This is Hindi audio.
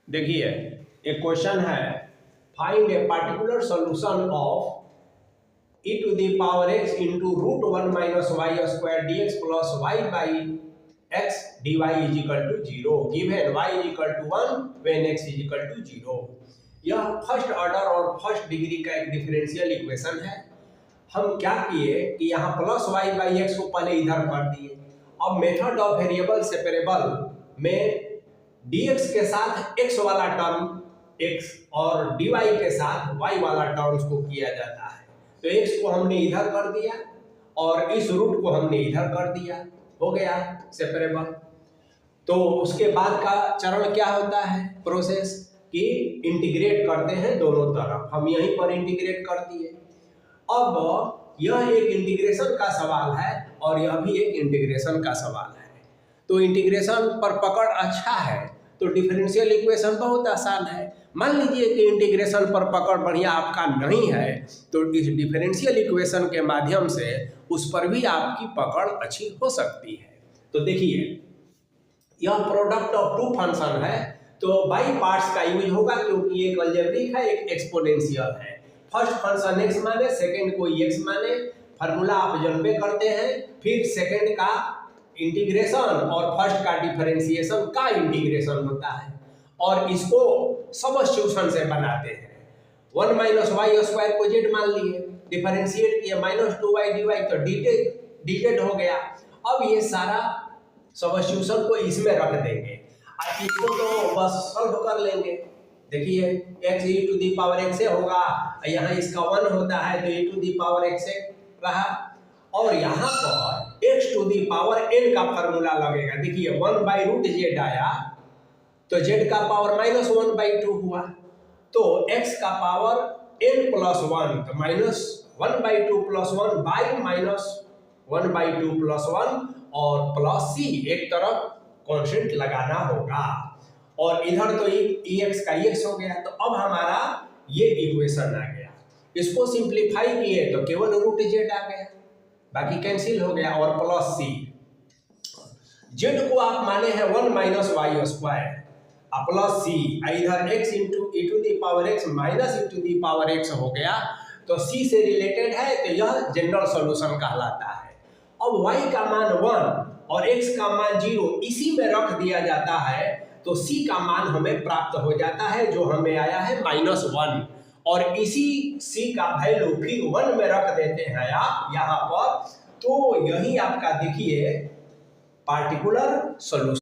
देखिए एक क्वेश्चन है, find a particular solution of e to the power x into root 1 minus y square dx plus y by x dy is equal to 0 given y is equal to 1 when x is equal to 0। यह फर्स्ट ऑर्डर और फर्स्ट डिग्री का एक डिफरेंशियल इक्वेशन है। हम क्या किए कि यहाँ प्लस वाई बाई एक्स को पहले इधर कर दिए। अब मेथड ऑफ वेरिएबल सेपरेबल में dx के साथ x वाला टर्म x और dy के साथ y वाला टर्म्स को किया जाता है। तो x को हमने इधर कर दिया और इस रूट को हमने इधर कर दिया, हो गया सेपरेबल। तो उसके बाद का चरण क्या होता है, प्रोसेस कि इंटीग्रेट करते हैं दोनों तरफ। हम यहीं पर इंटीग्रेट कर दिए। अब यह एक इंटीग्रेशन का सवाल है और यह भी एक इंटीग्रेशन का सवाल है। तो इंटीग्रेशन पर पकड़ अच्छा है तो डिफरेंशियल इक्वेशन बहुत आसान है। मान लीजिए कि इंटीग्रेशन पर पकड़ बढ़िया आपका नहीं है तो इस डिफरेंशियल इक्वेशन के माध्यम से उस पर भी आपकी पकड़ अच्छी हो सकती है। तो देखिए यह प्रोडक्ट ऑफ टू फंक्शन है तो बाई पार्ट्स का यूज होगा क्योंकि एक अलजेब्रिक है एक एक्सपोनेंशियल है। फर्स्ट फंक्शन x माने, सेकंड को x माने, फार्मूला आप जानबे करते हैं। फिर सेकंड का इंटीग्रेशन और फर्स्ट का डिफरेंशिएशन का इंटीग्रेशन होता है और इसको सबस्टिट्यूशन से बनाते हैं। 1 माइनस वाई स्क्वायर को z मान लिए, डिफरेंशिएट किया माइनस 2y dy तो dz हो गया। अब ये सारा सबस्टिट्यूशन को इसमें रख देंगे और इसको तो बस सॉल्व कर लेंगे। देखिए x e to the power x होगा, यहाँ इसका 1 होता है तो e to the power x रहा और यहाँ पर x to the power n का फार्मूला लगेगा। देखिए 1 बाई रूट z आया तो z का पावर माइनस 1 बाई 2 हुआ तो x का पावर n प्लस 1 तो minus 1 by 2 plus 1 by minus 1 by 2 plus 1 और प्लस c एक तरफ कांस्टेंट लगाना होगा और इधर तो ex का ex हो गया। तो अब हमारा ये इक्वेशन आ गया। इसको सिंप्लीफाई किए तो केवल रूट z आ गया, बाकी कैंसिल हो गया और प्लस c। z को आप माने हैं 1 minus Y square plus c, इधर x into e to the power x minus e to the power x हो गया तो c से रिलेटेड है तो यह जनरल सॉल्यूशन कहलाता है। अब y का मान 1 और x का मान 0 इसी में रख दिया जाता है तो c का मान हमें प्राप्त हो जाता है जो हमें आया है -1 और इसी c का वैल्यू फिर 1 में रख देते हैं आप यहाँ पर। तो यही आपका देखिए पार्टिकुलर सॉल्यूशन।